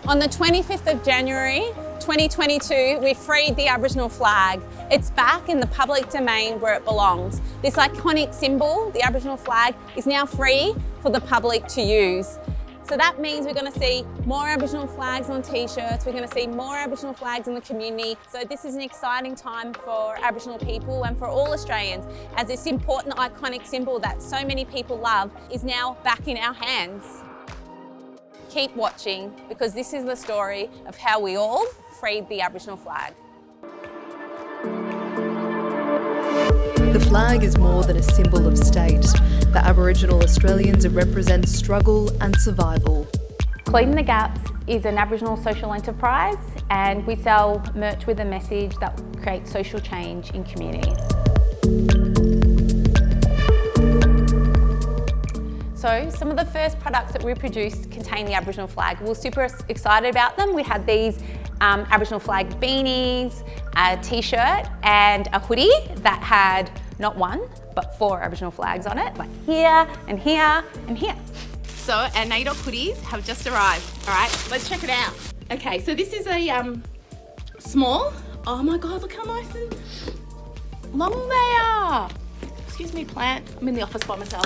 On the 25th of January 2022, we freed the Aboriginal flag. It's back in the public domain where it belongs. This iconic symbol, the Aboriginal flag, is now free for the public to use. So that means we're going to see more Aboriginal flags on t-shirts, we're going to see more Aboriginal flags in the community. So this is an exciting time for Aboriginal people and for all Australians, as this important iconic symbol that so many people love is now back in our hands. Keep watching, because this is the story of how we all freed the Aboriginal flag. The flag is more than a symbol of state. For Aboriginal Australians, it represents struggle and survival. Closing the Gaps is an Aboriginal social enterprise, and we sell merch with a message that creates social change in communities. So some of the first products that we produced contain the Aboriginal flag. We were super excited about them. We had these Aboriginal flag beanies, a t-shirt and a hoodie that had not one, but 4 Aboriginal flags on it, like here and here and here. So our NAIDOC hoodies have just arrived. All right, let's check it out. Okay, so this is a small. Oh my God, look how nice and long they are. Excuse me, plant. I'm in the office by myself.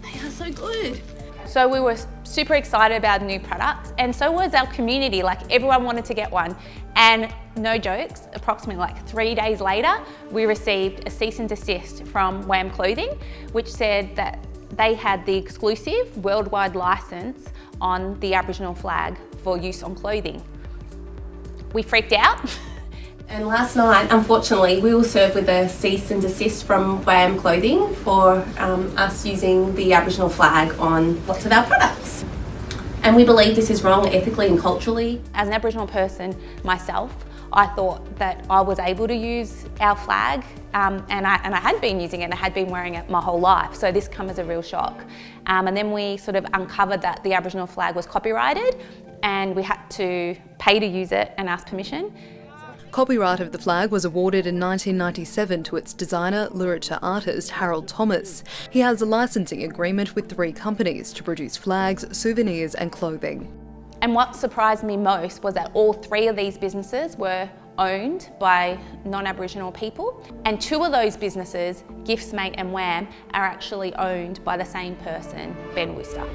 They are so good. So we were super excited about new products, and so was our community. Like, everyone wanted to get one. And no jokes, approximately like 3 days later, we received a cease and desist from WAM Clothing, which said that they had the exclusive worldwide license on the Aboriginal flag for use on clothing. We freaked out. And last night, unfortunately, we were served with a cease and desist from WAM Clothing for us using the Aboriginal flag on lots of our products. And we believe this is wrong ethically and culturally. As an Aboriginal person myself, I thought that I was able to use our flag, and I had been using it and I had been wearing it my whole life. So this came as a real shock. And then we sort of uncovered that the Aboriginal flag was copyrighted, and we had to pay to use it and ask permission. Copyright of the flag was awarded in 1997 to its designer, literature artist Harold Thomas. He has a licensing agreement with 3 companies to produce flags, souvenirs and clothing. And what surprised me most was that all 3 of these businesses were owned by non-Aboriginal people, and 2 of those businesses, Giftsmate and WAM, are actually owned by the same person, Ben Wooster.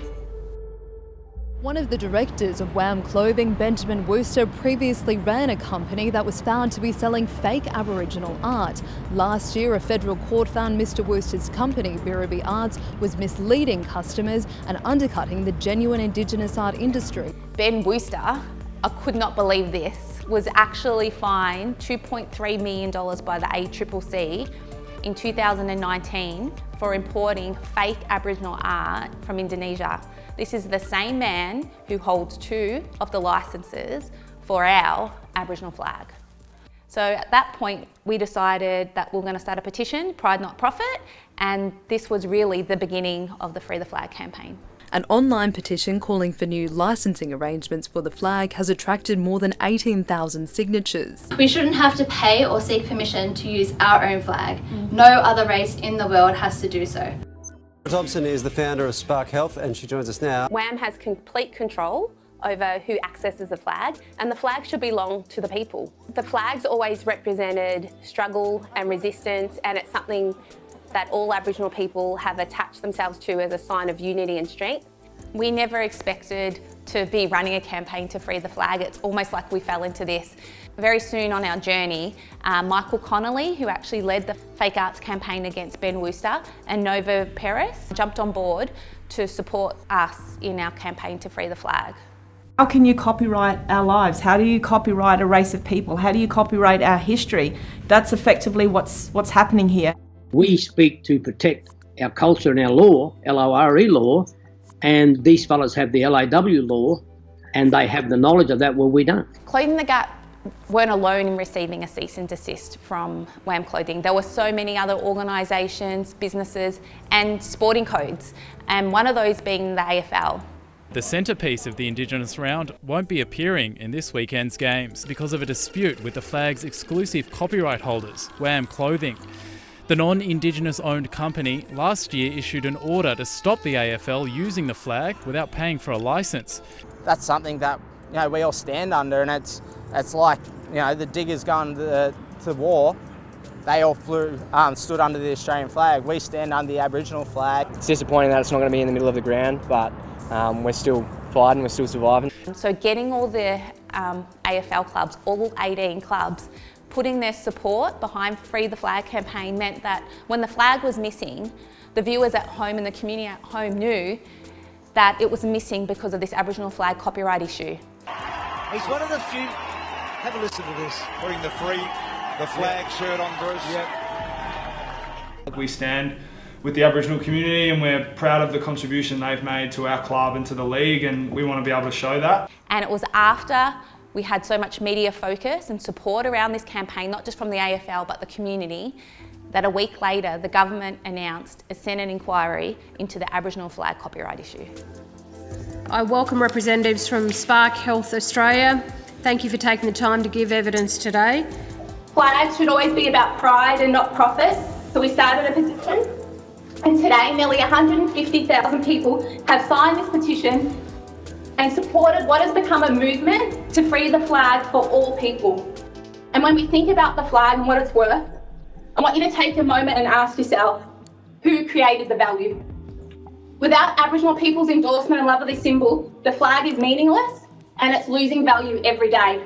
One of the directors of WAM Clothing, Benjamin Wooster, previously ran a company that was found to be selling fake Aboriginal art. Last year, a federal court found Mr Wooster's company, Birraby Arts, was misleading customers and undercutting the genuine Indigenous art industry. Ben Wooster, I could not believe this, was actually fined $2.3 million by the ACCC in 2019 for importing fake Aboriginal art from Indonesia. This is the same man who holds 2 of the licenses for our Aboriginal flag. So at that point, we decided that we were going to start a petition, Pride Not Profit, and this was really the beginning of the Free the Flag campaign. An online petition calling for new licensing arrangements for the flag has attracted more than 18,000 signatures. We shouldn't have to pay or seek permission to use our own flag. No other race in the world has to do so. Thompson is the founder of Spark Health, and she joins us now. WAM has complete control over who accesses the flag, and the flag should belong to the people. The flag's always represented struggle and resistance, and it's something that all Aboriginal people have attached themselves to as a sign of unity and strength. We never expected to be running a campaign to free the flag. It's almost like we fell into this. Very soon on our journey, Michael Connolly, who actually led the fake arts campaign against Ben Wooster, and Nova Perez jumped on board to support us in our campaign to free the flag. How can you copyright our lives? How do you copyright a race of people? How do you copyright our history? That's effectively what's happening here. We speak to protect our culture and our law, LORE law, and these fellas have the LAW law, and they have the knowledge of that. Well, we don't. Closing the Gap weren't alone in receiving a cease and desist from WAM Clothing. There were so many other organisations, businesses and sporting codes, and one of those being the AFL. The centrepiece of the Indigenous round won't be appearing in this weekend's games because of a dispute with the flag's exclusive copyright holders, WAM Clothing. The The non-Indigenous owned company last year issued an order to stop the AFL using the flag without paying for a licence. That's something that we all stand under, and it's like the diggers going to war. They all stood under the Australian flag. We stand under the Aboriginal flag. It's disappointing that it's not going to be in the middle of the ground, but we're still fighting, we're still surviving. So getting all the AFL clubs, all 18 clubs, putting their support behind Free the Flag campaign meant that when the flag was missing, the viewers at home and the community at home knew that it was missing because of this Aboriginal flag copyright issue. He's one of the few. Have a listen to this. Putting the flag shirt on, Bruce. Yep. We stand with the Aboriginal community and we're proud of the contribution they've made to our club and to the league, and we want to be able to show that. And it was after we had so much media focus and support around this campaign, not just from the AFL but the community, that a week later the government announced a Senate inquiry into the Aboriginal flag copyright issue. I welcome representatives from Spark Health Australia. Thank you for taking the time to give evidence today. Flags should always be about pride and not profit, so we started a petition. And today, nearly 150,000 people have signed this petition and supported what has become a movement to free the flag for all people. And when we think about the flag and what it's worth, I want you to take a moment and ask yourself, who created the value? Without Aboriginal people's endorsement and love of this symbol, the flag is meaningless and it's losing value every day.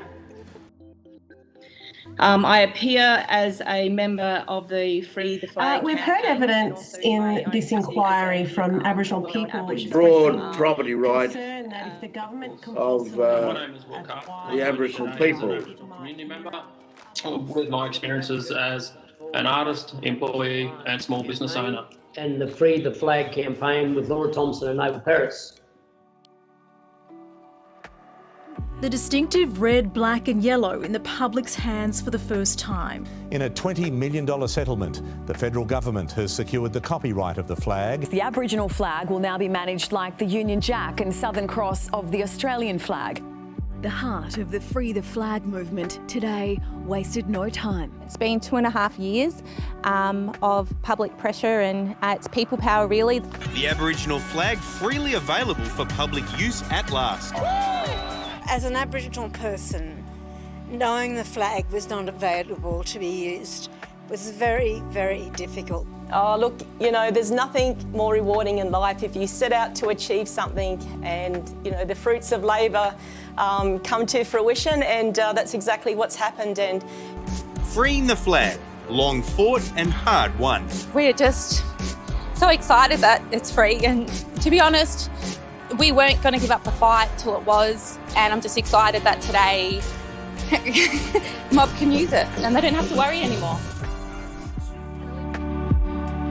I appear as a member of the Free the Flag. We've heard evidence in this inquiry from Aboriginal people. Broad property right of the Aboriginal people. Community member with my experiences as an artist, employee and small business owner. And the Free the Flag campaign with Laura Thompson and Abel Paris. The distinctive red, black and yellow in the public's hands for the first time. In a $20 million settlement, the federal government has secured the copyright of the flag. The Aboriginal flag will now be managed like the Union Jack and Southern Cross of the Australian flag. The heart of the Free the Flag movement today wasted no time. It's been 2.5 years of public pressure and it's people power really. The Aboriginal flag freely available for public use at last. As an Aboriginal person, knowing the flag was not available to be used was very, very difficult. Oh, look, there's nothing more rewarding in life if you set out to achieve something and, the fruits of labour come to fruition, and that's exactly what's happened. And freeing the flag, long fought and hard won. We're just so excited that it's free, and to be honest, we weren't going to give up the fight till it was, and I'm just excited that today mob can use it and they don't have to worry anymore.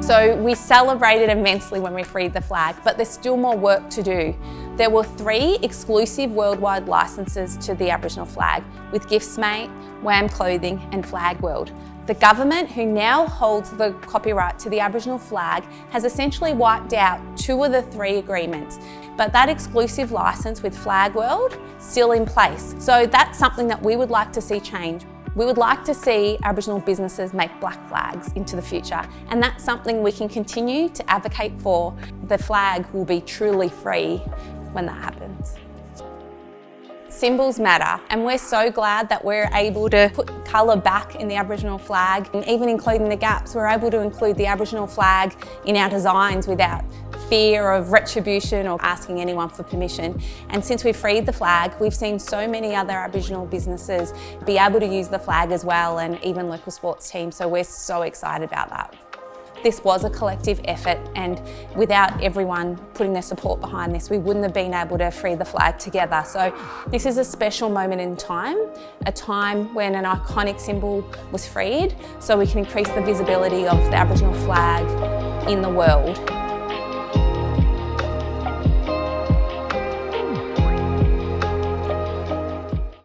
So we celebrated immensely when we freed the flag, but there's still more work to do. There were 3 exclusive worldwide licences to the Aboriginal flag with Giftsmate, WAM Clothing and Flag World. The government, who now holds the copyright to the Aboriginal flag, has essentially wiped out 2 of the 3 agreements, but that exclusive licence with Flag World still in place. So that's something that we would like to see change. We would like to see Aboriginal businesses make black flags into the future, and that's something we can continue to advocate for. The flag will be truly free when that happens. Symbols matter, and we're so glad that we're able to put colour back in the Aboriginal flag, and even including the gaps, we're able to include the Aboriginal flag in our designs without fear of retribution or asking anyone for permission. And since we've freed the flag, we've seen so many other Aboriginal businesses be able to use the flag as well, and even local sports teams, so we're so excited about that. This was a collective effort, and without everyone putting their support behind this, we wouldn't have been able to free the flag together. So this is a special moment in time, a time when an iconic symbol was freed, so we can increase the visibility of the Aboriginal flag in the world.